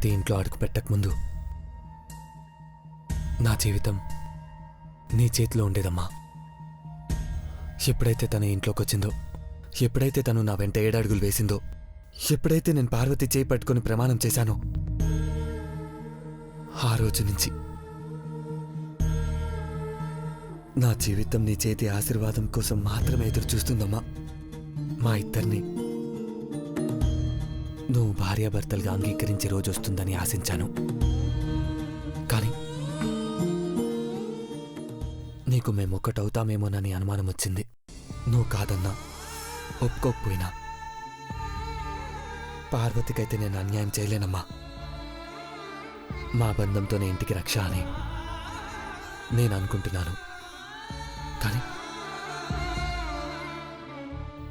పార్వతి ఇంట్లో అడుగు పెట్టకముందు నా జీవితం నీ చేతిలో ఉండేదమ్మా. ఎప్పుడైతే తన ఇంట్లోకి వచ్చిందో, ఎప్పుడైతే తను నా వెంట 7 అడుగులు వేసిందో, ఎప్పుడైతే నేను పార్వతి చేయి పట్టుకుని ప్రమాణం చేశానో, ఆ రోజు నుంచి నా జీవితం నీ చేతి ఆశీర్వాదం కోసం మాత్రమే ఎదురు చూస్తుందమ్మా. మా ఇద్దరిని నువ్వు భార్యాభర్తలుగా అంగీకరించే రోజు వస్తుందని ఆశించాను. కానీ నీకు మేమొక్కటవుతామేమోనని అనుమానం వచ్చింది. నువ్వు కాదన్నా, ఒప్పుకోకపోయినా పార్వతికైతే నేను అన్యాయం చేయలేనమ్మా. మా బంధంతోనే ఇంటికి రక్ష అని నేను అనుకుంటున్నాను. కానీ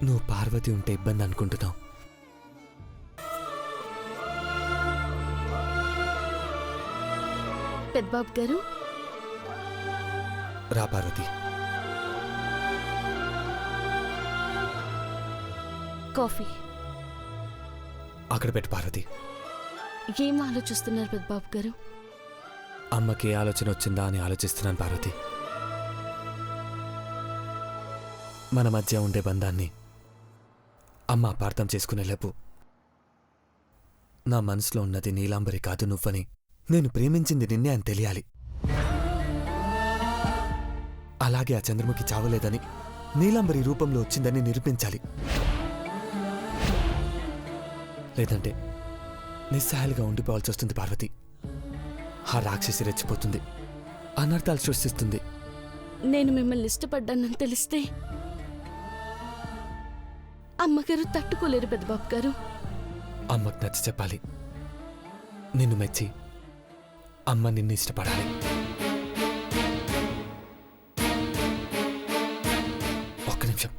నువ్వు పార్వతి ఉంటే ఇబ్బంది అనుకుంటున్నావు. పెద్దబాబు గారు, రా పార్వతి. కాఫీ అక్కడ పెట్టు పార్వతి. ఏం ఆలోచిస్తున్నారు పెద్దబాబు గారు? అమ్మకి ఏ ఆలోచన వచ్చిందా అని ఆలోచిస్తున్నాను పార్వతి. మన మధ్య ఉండే బంధాన్ని అమ్మ అపార్థం చేసుకునేలేపు నా మనసులో ఉన్నది నీలాంబరి కాదు నువ్వని, నేను ప్రేమించింది నిన్నే అని తెలియాలి. అలాగే ఆ చంద్రముఖి చావలేదని, నీలాంబరి రూపంలో వచ్చిందని నిరూపించాలి. లేదంటే నిస్సహాయాలుగా ఉండిపోవాల్సి వస్తుంది పార్వతి. ఆ రాక్షసి రెచ్చిపోతుంది, అనర్థాలు సృష్టిస్తుంది. నేను మిమ్మల్ని ఇష్టపడ్డానని తెలిస్తే అమ్మగారు తట్టుకోలేరు పెద్దబాబు గారు. అమ్మకు నచ్చ చెప్పాలి. నిన్ను మెచ్చి అమ్మ నిన్ను ఇష్టపడాలి. ఒక్క నిమిషం.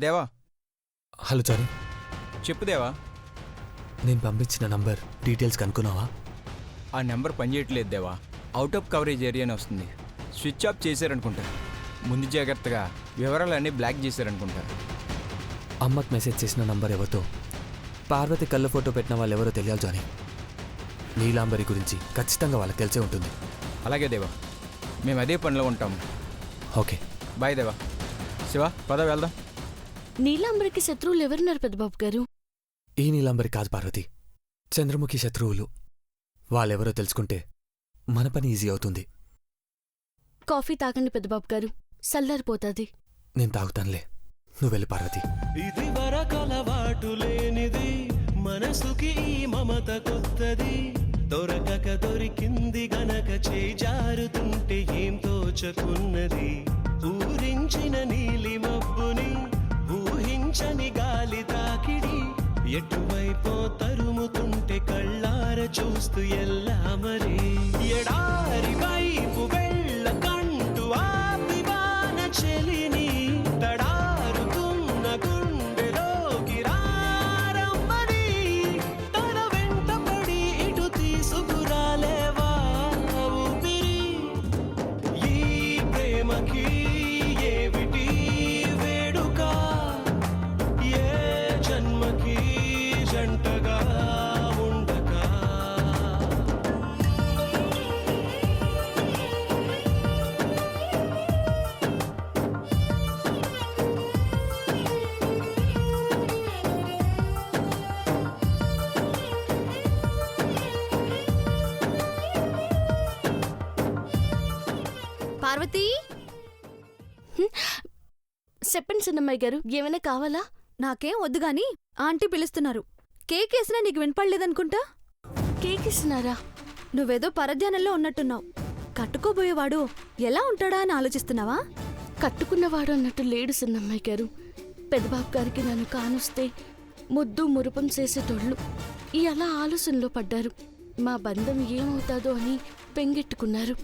దేవా. Hello Johnny. చెప్పు దేవా. నేను పంపించిన నంబర్ డీటెయిల్స్ కనుక్కున్నావా? ఆ నెంబర్ పనిచేయట్లేదు దేవా. అవుట్ ఆఫ్ కవరేజ్ ఏరియానే వస్తుంది. స్విచ్ ఆఫ్ చేశారనుకుంటా. ముందు జాగ్రత్తగా వివరాలన్నీ బ్లాక్ చేశారనుకుంటా. అమ్మకు మెసేజ్ చేసిన నంబర్ ఎవరితో, పార్వతి కళ్ళ ఫోటో పెట్టిన వాళ్ళు ఎవరో తెలియాలి జానీ. నీలాంబరి గురించి ఖచ్చితంగా వాళ్ళకి తెలిసే ఉంటుంది. అలాగే దేవా, మేము అదే పనిలో ఉంటాము. ఓకే బాయ్ దేవా. శివ, పద వెళ్దాం. నీలాంబరికి శత్రువులు ఎవరున్నారు పెద్దబాబు గారు? ఈ నీలాంబరి కాదు పార్వతి, చంద్రముఖి శత్రువులు. వాళ్ళెవరో తెలుసుకుంటే మన పని ఈజీ అవుతుంది. కాఫీ తాగండి పెద్దబాబు గారు, సల్లారిపోతుంది. నేను తాగుతానులే, నువ్వు వెళ్ళి పార్వతి. ఇది వరకలవాటు లేనిది, మనసుకి ఈ మమత కొత్తది. దొరకక దొరికింది గనక చేయి జారుతుంటే ఏం తోచకున్నది. ఊరించిన నీలి మబ్బుని ఊహించని గాలి తాకిడి, ఎటువైపో తరుముతుంటే కళ్ళార చూస్తూ ఎల్లా మరి. ఎడారి వైపు వెళ్ళకంటూ ఆపివాన చెలిని, తడారుతున్న గుండెలోకి రారమ్మని, తన వెంట పడి ఇటు తీసుకురాలేవా ఊపిరి. ఈ ప్రేమకి ఏమిటి వేడుక, ఏ జన్మకి జంటగా ఉండక. పార్వతి, చెప్పండి చిన్నమ్మాయి గారు, ఏమైనా కావాలా? నాకేం వద్దు గాని ఆంటీ పిలుస్తున్నారు. కేక్ వేసినా నీకు వినపడలేదనుకుంటా. కేక్ ఇస్తున్నారా? నువ్వేదో పరధ్యానంలో ఉన్నట్టున్నావు. కట్టుకోబోయేవాడు ఎలా ఉంటాడా అని ఆలోచిస్తున్నావా? కట్టుకున్నవాడు అన్నట్టు లేడు చిన్నమ్మాయి గారు. పెద్దబాబు గారికి నన్ను కానుస్తే ముద్దు మురుపం చేసేటోళ్ళు అలా ఆలోచనలో పడ్డారు. మా బంధం ఏమవుతాదో అని పెంగెట్టుకున్నారు.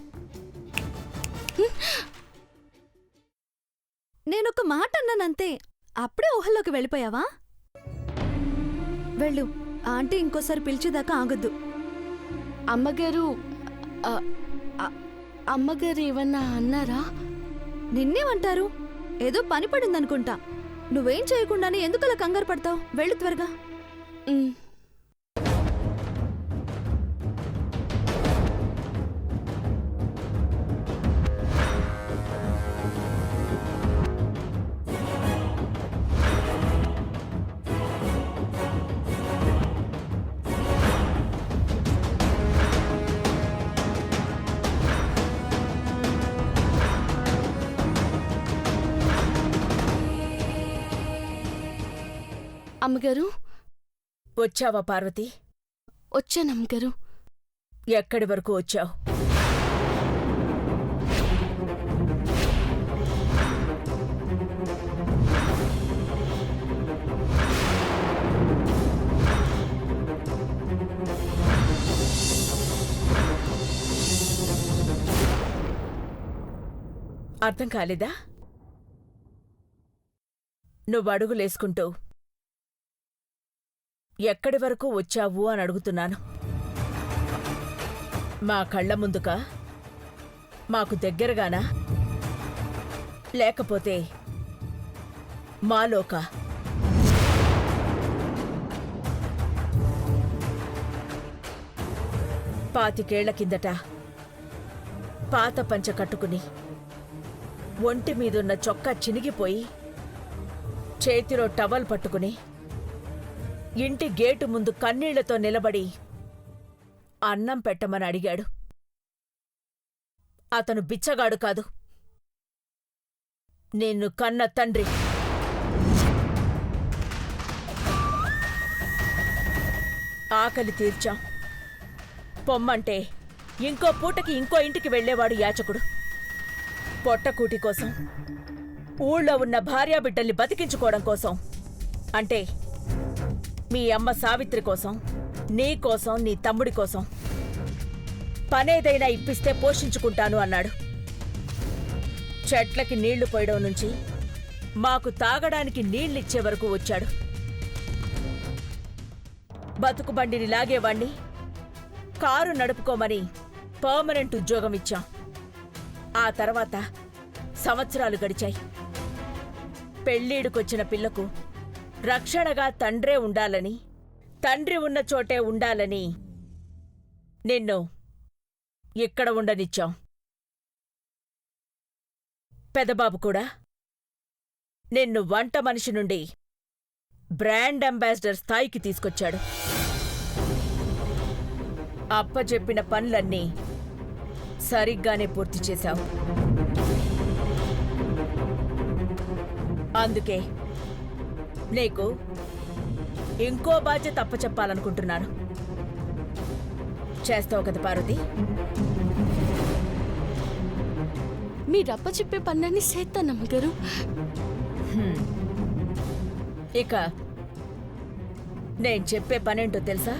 నేనొక మాట అన్నానంతే, అప్పుడే ఊహల్లోకి వెళ్ళిపోయావా? వెళ్ళు, ఆంటీ ఇంకోసారి పిలిచేదాకా ఆగొద్దు. అమ్మగారు ఆ, ఆ, అమ్మగారు ఏమన్నా అన్నారా? నిన్నేమంటారు? ఏదో పని పడిందనుకుంటా. నువ్వేం చేయకుండానే ఎందుకలా కంగారు పడతావు? వెళ్ళు త్వరగా. ఉమ్. అమ్మగారు వచ్చావా పార్వతి? వచ్చానమ్మగారు. ఎక్కడి వరకు వచ్చావు? అర్థం కాలేదా? నువ్వు అడుగులేసుకుంటూ ఎక్కడి వరకు వచ్చావు అని అడుగుతున్నాను. మా కళ్ళ ముందుకా? మాకు దగ్గరగానా? లేకపోతే మాలోకా? పాతికేళ్ల కిందట పాత పంచ కట్టుకుని ఒంటి మీదున్న చొక్కా చినిగిపోయి చేతిలో టవల్ పట్టుకుని ఇంటి గేటు ముందు కన్నీళ్లతో నిలబడి అన్నం పెట్టమని అడిగాడు. అతను బిచ్చగాడు కాదు, నిన్ను కన్న తండ్రి. ఆకలి తీర్చాం, పొమ్మంటే ఇంకో పూటకి ఇంకో ఇంటికి వెళ్లేవాడు యాచకుడు. పొట్టకూటి కోసం, ఊళ్ళో ఉన్న భార్యాబిడ్డల్ని బతికించుకోవడం కోసం, అంటే మీ అమ్మ సావిత్రి కోసం, నీ కోసం, నీ తమ్ముడి కోసం పనేదైనా ఇప్పిస్తే పోషించుకుంటాను అన్నాడు. చెట్లకి నీళ్లు పోయడం నుంచి మాకు తాగడానికి నీళ్ళిచ్చే వరకు వచ్చాడు. బతుకుబండిని లాగేవాణ్ణి కారు నడుపుకోమని పర్మనెంట్ ఉద్యోగం ఇచ్చాం. ఆ తర్వాత సంవత్సరాలు గడిచాయి. పెళ్ళీడుకొచ్చిన పిల్లకు రక్షణగా తండ్రే ఉండాలని, తండ్రి ఉన్న చోటే ఉండాలని నిన్ను ఇక్కడ ఉండనిచ్చాం. పెదబాబు కూడా నిన్ను వంట మనిషి నుండి బ్రాండ్ అంబాసిడర్ స్థాయికి తీసుకొచ్చాడు. అప్పచెప్పిన పనులన్నీ సరిగ్గానే పూర్తి చేశావు. అందుకే నీకు ఇంకో బాధ్యత అప్పచెప్పాలనుకుంటున్నాను. చేస్తావు కదా పార్వతి? మీరప్ప చెప్పే పనులన్నీ చేస్తానమ్మగారు. ఇక నేను చెప్పే పనేంటో తెలుసా?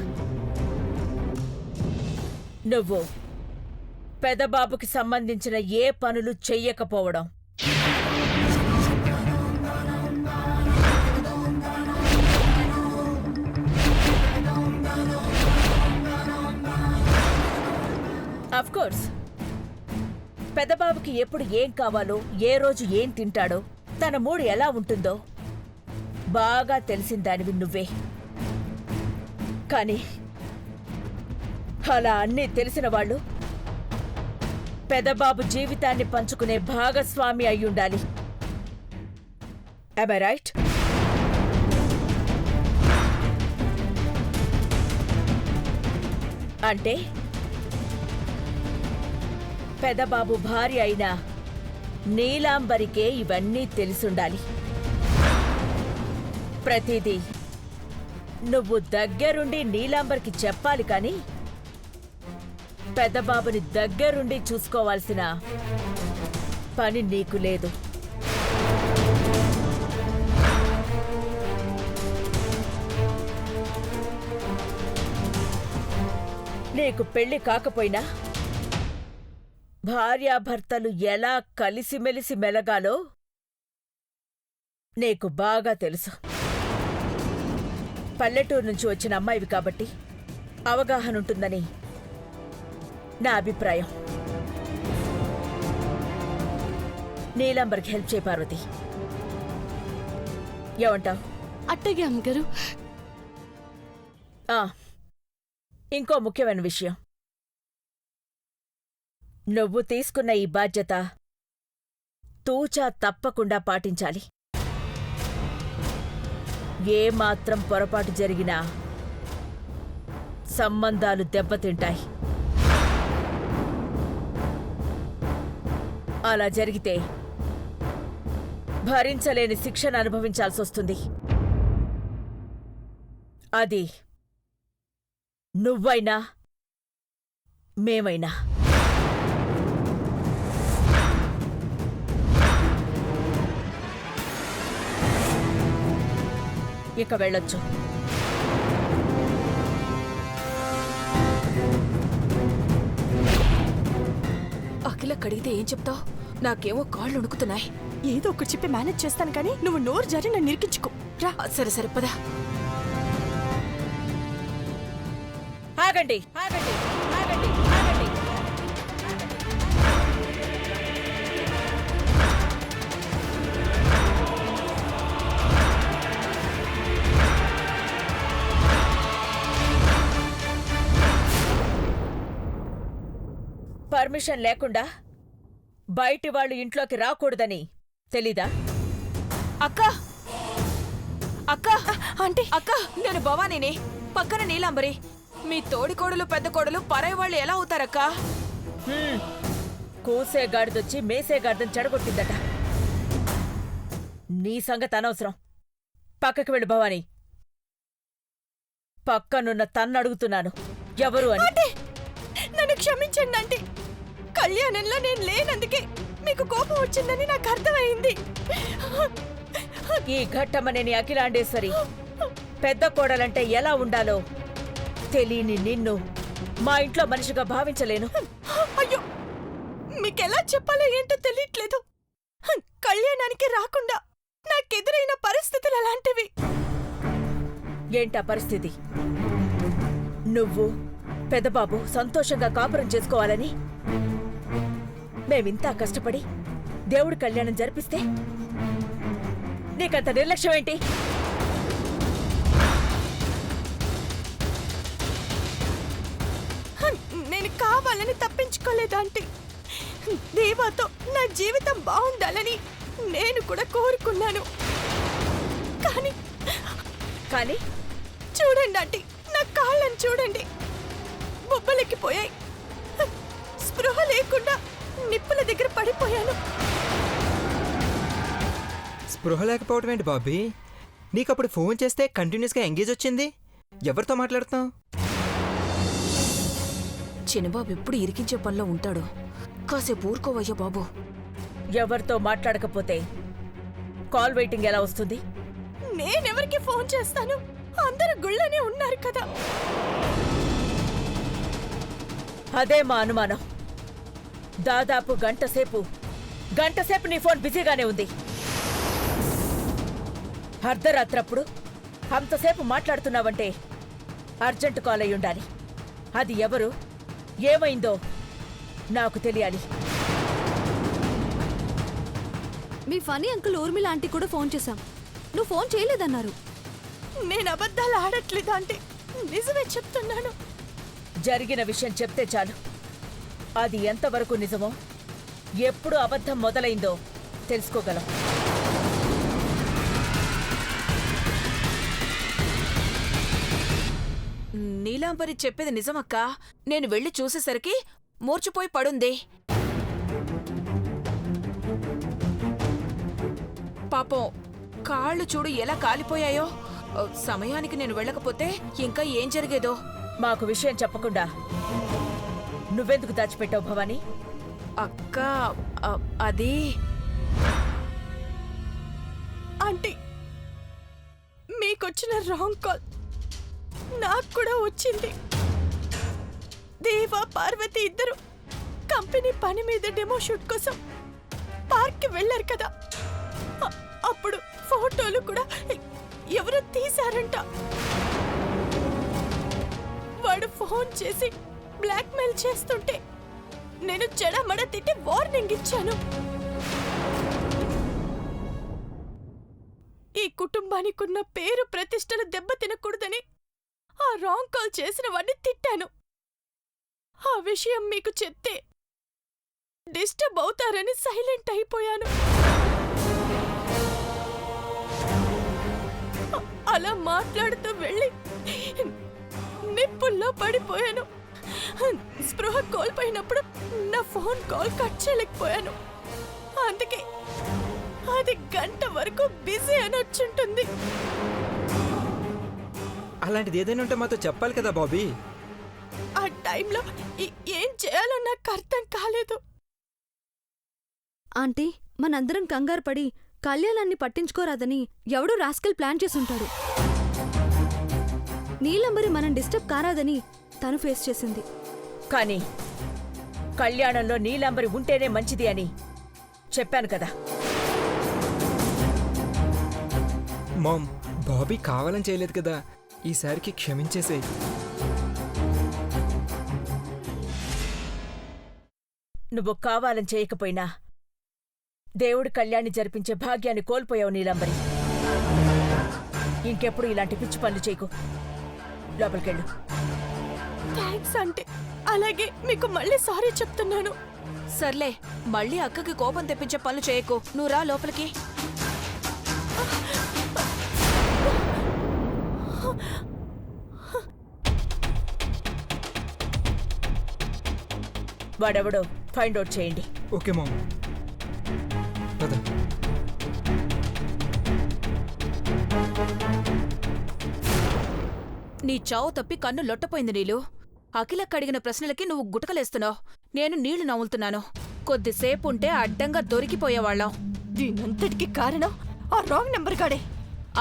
నువ్వు పెదబాబుకి సంబంధించిన ఏ పనులు చెయ్యకపోవడం. అఫ్కోర్స్ పెదబాబుకి ఎప్పుడు ఏం కావాలో, ఏ రోజు ఏం తింటాడో, తన మూడు ఎలా ఉంటుందో బాగా తెలిసిందానివి నువ్వే. కానీ అలా అన్నీ తెలిసిన వాళ్ళు పెదబాబు జీవితాన్ని పంచుకునే భాగస్వామి అయ్యుండాలి. Am I right? అంటే పెదబాబు భార్య అయిన నీలాంబరికే ఇవన్నీ తెలిసుండాలి. ప్రతిదీ నువ్వు దగ్గరుండి నీలాంబరికి చెప్పాలి, కానీ పెదబాబుని దగ్గరుండి చూసుకోవాల్సిన పని నీకు లేదు. నీకు పెళ్లి కాకపోయినా భార్యాభర్తలు ఎలా కలిసిమెలిసి మెలగాలో నీకు బాగా తెలుసు. పల్లెటూరు నుంచి వచ్చిన అమ్మాయివి కాబట్టి అవగాహనుంటుందని నా అభిప్రాయం. నీలాంబర్కి హెల్ప్ చేయి పార్వతి. ఏమంటావ్? అట్టగే అమ్మగారు. ఇంకో ముఖ్యమైన విషయం, నువ్వు తీసుకున్న ఈ బాధ్యత తూచా తప్పకుండా పాటించాలి. ఏమాత్రం పొరపాటు జరిగినా సంబంధాలు దెబ్బతింటాయి. అలా జరిగితే భరించలేని శిక్షను అనుభవించాల్సొస్తుంది. అది నువ్వైనా మేమైనా. ఇక వెళ్ళొచ్చు. అఖిల కడిగితే ఏం చెప్తావు? నాకేమో కాళ్ళు వణుకుతున్నాయి. ఏదో ఒకటి చెప్పి మేనేజ్ చేస్తాను కానీ నువ్వు నోరు జారి నన్ను నిరికించుకో. రా. సరే సరే పద. ఆగండి ఆగండి ఆగండి ఆగండి. పర్మిషన్ లేకుండా బయటి వాళ్ళు ఇంట్లోకి రాకూడదని తెలీదా? అక్క అక్క అంటే అక్క, నేను భవానీని, పక్కన నీలాంబరి. మీ తోడి కోడలు పెద్ద కోడలు పరాయి వాళ్ళు ఎలా అవుతారక్క? కూసే గాడిదొచ్చి మేసే గాడిదని చెడగొట్టిందట. నీ సంగతి అనవసరం. పక్కకి వెళ్ళు భవానీ. పక్కనున్న తన్నడుగుతున్నాను ఎవరు అని. నన్ను క్షమించండి ఆంటీ. కళ్యాణంలో నేను లేనందుకే మీకు కోపం వచ్చిందని నాకు అర్థమైంది. ఈ ఘట్టమనేని అఖిలాండేశ్వరి పెద్ద కోడలంటే ఎలా ఉండాలో తెలియని నిన్ను మా ఇంట్లో మనిషిగా భావించలేను. అయ్యో, మీకెలా చెప్పాలో ఏంటో తెలియట్లేదు. కళ్యాణానికి రాకుండా నాకెదురైన పరిస్థితులు అలాంటివి. ఏంటా పరిస్థితి? నువ్వు పెద్దబాబు సంతోషంగా కాపురం చేసుకోవాలని మేమింతా కష్టపడి దేవుడి కళ్యాణం జరిపిస్తే నీకంత నిర్లక్ష్యం ఏంటి? నేను కావాలని తప్పించుకోలేదు ఆంటీ. దేవాతో నా జీవితం బాగుండాలని నేను కూడా కోరుకున్నాను. కానీ కానీ చూడండి ఆంటీ, నా కాళ్ళని చూడండి, బొబ్బలెక్కిపోయాయి. స్పృహ లేకుండా నిప్పుల దగ్గర పడిపోయాను. స్పృహ లేకపోవడం ఏంటి బాబీ? నీకప్పుడు ఫోన్ చేస్తే కంటిన్యూస్గా ఎంగేజ్ వచ్చింది. ఎవరితో మాట్లాడుతావు? చిన్నబాబు ఎప్పుడు ఇరికించే పనిలో ఉంటాడు. కాసేపు ఊరుకోవయ్యా బాబు. ఎవరితో మాట్లాడకపోతే కాల్ వెయిటింగ్ ఎలా వస్తుంది? నేనెవరికి ఫోన్ చేస్తాను? అందరూ గుళ్ళనే ఉన్నారు కదా. అదే మా అనుమానం. దాదాపు గంటసేపు నీ ఫోన్ బిజీగానే ఉంది. అర్ధరాత్రప్పుడు అంతసేపు మాట్లాడుతున్నావంటే అర్జెంట్ కాల్ అయి ఉండాలి. అది ఎవరు, ఏమైందో నాకు తెలియాలి. మీ ఫనీ అంకుల్ ఊర్మిళ ఆంటీ కూడా ఫోన్ చేశాం. నువ్వు ఫోన్ చేయలేదన్నారు. నేను అబద్ధాలు ఆడట్లేదు అంటే నిజమే చెప్తున్నాను. జరిగిన విషయం చెప్తే చాలు. అది ఎంతవరకు నిజమో, ఎప్పుడు అబద్ధం మొదలైందో తెలుసుకోగలం. నీలాంబరి చెప్పేది నిజమక్కా. నేను వెళ్ళి చూసేసరికి మూర్చిపోయి పడుంది. పాపం కాళ్ళు చూడు ఎలా కాలిపోయాయో. సమయానికి నేను వెళ్ళకపోతే ఇంకా ఏం జరిగేదో. మాకు విషయం చెప్పకుండా నువ్వెందుకు దాచిపెట్టావు భవానీ? అక్క అది ఆంటీ, మీకొచ్చిన రాంగ్ కాల్ నాకు కూడా వచ్చింది. దేవా పార్వతి ఇద్దరు కంపెనీ పని మీద డెమో షూట్ కోసం పార్క్కి వెళ్ళారు కదా. అప్పుడు ఫోటోలు కూడా ఎవరో తీశారంట. వాడు ఫోన్ చేసి బ్లాక్మెయిల్ చేస్తుంటే నేను చెడమడ తిట్టి వార్నింగ్ ఇచ్చాను. ఈ కుటుంబానికున్న పేరు ప్రతిష్టలు దెబ్బతినకూడదని ఆ రాంగ్ కాల్ చేసిన వాడిని తిట్టాను. ఆ విషయం మీకు చెప్తే డిస్టర్బ్ అవుతారని సైలెంట్ అయిపోయాను. అలా మాట్లాడుతూ వెళ్ళి నిప్పుల్లో పడిపోయాను. స్పృహ కోల్పోయినప్పుడు నా ఫోన్ కాల్ కట్ చేయలేకపోయాను. అందుకే అది గంట వరకు బిజీ అని వచ్చుంటుంది. అలాంటిది ఏదైనా ఉంటే మాతో చెప్పాలి కదా బాబీ. ఆ టైంలో ఏం చేయాలో నాకు అర్థం కాలేదు. ఆంటీ, మనందరం కంగారు పడి కళ్యాణాన్ని పట్టించుకోరాదని ఎవడో రాస్కెల్ ప్లాన్ చేసుంటాడు. నీలంబరి మనం డిస్టర్బ్ కారాదని తను ఫేస్ చేసింది. కానీ కళ్యాణంలో నీలాంబరి ఉంటేనే మంచిది అని చెప్పాను కదా. మామ్, బాబీ కావాలని చేయలేదు కదా, ఈసారికి క్షమించేసేయ్. నువ్వు కావాలని చేయకపోయినా దేవుడి కళ్యాణి జరిపించే భాగ్యాన్ని కోల్పోయావు నీలాంబరి. ఇంకెప్పుడు ఇలాంటి పిచ్చి పనులు చేయకు. లోపలికెళ్ళు. థ్యాంక్స్ అంటే అలాగే మీకు మళ్ళీ సారీ చెప్తున్నాను. సర్లే, మళ్ళీ అక్కకి కోపం తెప్పించే పనులు చేయకు. నువ్వు రా లోపలికి. వాడెవడో ఫైండ్ అవుట్ చేయండి. ఓకే మామ్, పద. నీ చావు తప్పి కన్ను లొట్టపోయింది నీలు. అఖిలక్క అడిగిన ప్రశ్నలకి నువ్వు గుటకలేస్తున్నావు, నేను నీళ్లు నవ్వులుతున్నాను. కొద్దిసేపు ఉంటే అడ్డంగా దొరికిపోయేవాళ్ళం. దీనంతటికి కారణం ఆ రాంగ్ నెంబర్ గాడే.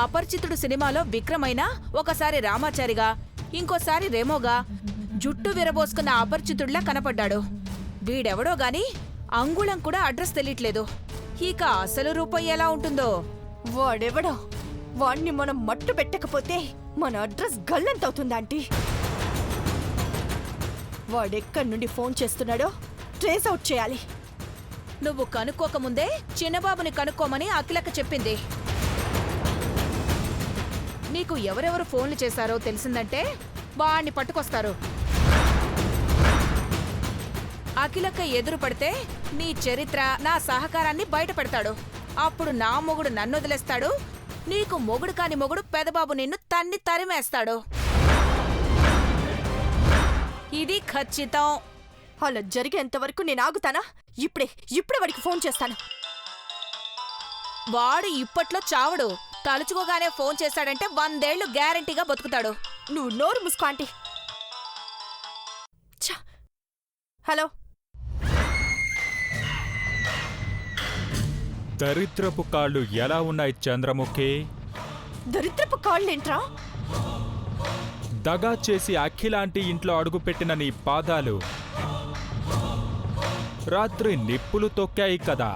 అపరిచితుడు సినిమాలో విక్రమైనా ఒకసారి రామాచారిగా, ఇంకోసారి రేమోగా జుట్టు విరబోసుకున్న అపరిచితుడిలా కనపడ్డాడు. వీడెవడో గాని అంగుళం కూడా అడ్రస్ తెలియట్లేదు. ఇక అసలు రూపం ఎలా ఉంటుందో. వాడెవడో వాణ్ణి మనం మట్టు పెట్టకపోతే మన అడ్రస్ గల్లంతవుతుంది ఆంటీ. వాడెక్కడి నుండి ఫోన్ చేస్తున్నాడో ట్రేస్ అవుట్ చేయాలి. నువ్వు కనుక్కోకముందే చిన్నబాబుని కనుక్కోమని అఖిలక్క చెప్పింది. నీకు ఎవరెవరు ఫోన్లు చేశారో తెలిసిందంటే వాణ్ణి పట్టుకొస్తారు. అఖిలక్క ఎదురు పడితే నీ చరిత్ర, నా సహకారాన్ని బయట పెడతాడు. అప్పుడు నా మొగుడు నన్ను వదిలేస్తాడు, నీకు మొగుడు కాని మొగుడు పెదబాబు నిన్ను తన్ని తరిమేస్తాడు. ఇది ఖచ్చితం. అలా జరిగేంతవరకు నేను ఆగుతానా? ఇప్పుడే వాడికి ఫోన్ చేస్తాను. వాడు ఇప్పట్లో చావడు. తలుచుకోగానే ఫోన్ చేశాడంటే 100 ఏళ్లు గ్యారంటీగా బతుకుతాడు. నువ్వు నోరు మూసుకో ఆంటీ. హలో, దరిద్రపు కాళ్ళు ఎలా ఉన్నాయి చంద్రముఖి? దరిద్రపు కాళ్ళేంట్రా? దగా చేసి అఖిలాంటి ఇంట్లో అడుగుపెట్టిన నీ పాదాలు రాత్రి నిప్పులు తొక్కాయి కదా,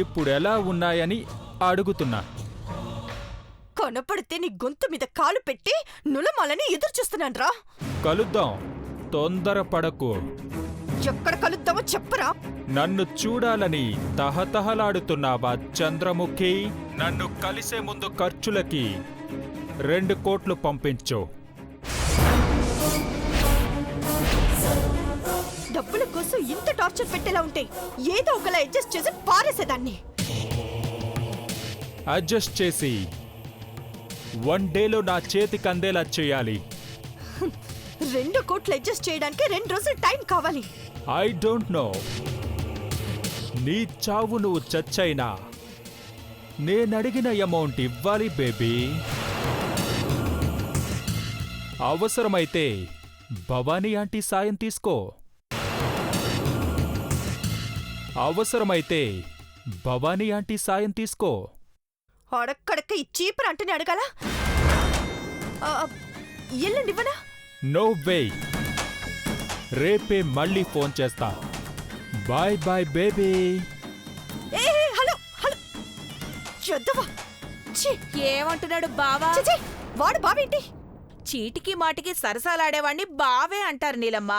ఇప్పుడెలా ఉన్నాయని అడుగుతున్నా. కొనపడితే నీ గొంతు మీద కాలు పెట్టి నులమాలని ఎదురు చూస్తున్నాన్రా. కలుద్దాం, తొందరపడకు. ఎక్కడ కలుద్దామో చెప్పరా? నన్ను చూడాలని తహతహలాడుతున్నావా చంద్రముఖి? నన్ను కలిసే ముందు ఖర్చులకి 2 కోట్లు పంపించు. డబ్బుల కోసం ఇంత టార్చర్ పెట్టేలా ఉంటే ఏదో ఒకలా అడ్జస్ట్ చేసి పారేసేదాన్ని. అడ్జస్ట్ చేసి 1 డేలో నా చేతికి అందేలా చేయాలి. 2 కోట్లు అడ్జస్ట్ చేయడానికి 2 రోజులు టైం కావాలి. I don't know. నీ చావు నువ్వు చచ్చైనా నేనడిగిన అమౌంట్ ఇవ్వాలి బేబీ. అవసరమైతే భవానీ ఆంటీ సాయం తీసుకో. అవసరమైతే భవానీ ఆంటీ సాయం తీసుకో. అడక్కడక్క ఈ చీపర్ అంటేనే అడగాల? ఎల్లుండి ఇవ్వనా? No way. రేపే మళ్ళీ ఫోన్ చేస్తా. Bye bye baby. Hello hello, చదవా. ఏమంటున్నాడు బావా? వాడు బావేంటి? చీటికి మాటికి సరసాలాడేవాణ్ణి బావే అంటారు నీలమ్మ.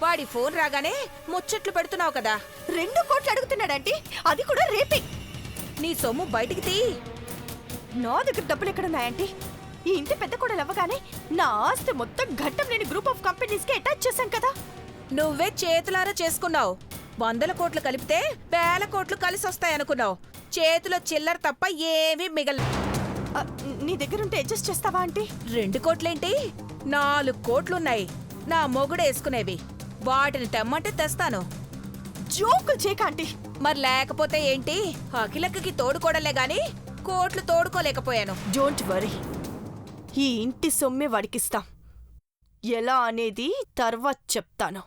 వాడి ఫోన్ రాగానే ముచ్చట్లు పెడుతున్నావు కదా. 2 కోట్లు అడుగుతున్నాడంటే అది కూడా రేపే. నీ సొమ్ము బయటికి తీ. నా దగ్గర డబ్బులు ఎక్కడున్నాయంటే ఈ ఇంటి పెద్ద కూడా అవ్వగానే నా ఆస్తి మొత్తం ఘట్టం లేని గ్రూప్ ఆఫ్ కంపెనీస్కి అటాచ్ చేశాం కదా. నువ్వే చేతులారా చేసుకున్నావు. 100 కోట్లు కలిపితే 1000 కోట్లు కలిసొస్తాయనుకున్నావు. చేతిలో చిల్లర తప్ప ఏమీ మిగల. నీ దగ్గరుంటే అడ్జస్ట్ చేస్తావా అంటే? 2 కోట్లేంటి, 4 కోట్లున్నాయి నా మొగుడేసుకునేవి. వాటిని తెమ్మంటే తెస్తాను. జోకులు చేయక ఆంటీ. మరి లేకపోతే ఏంటి, అఖిలక్కకి తోడుకోడలే గాని కోట్లు తోడుకోలేకపోయాను. డోంట్ వరీ, ఈ ఇంటి సొమ్మే వాడికిస్తాం. ఎలా అనేది తర్వాత చెప్తాను.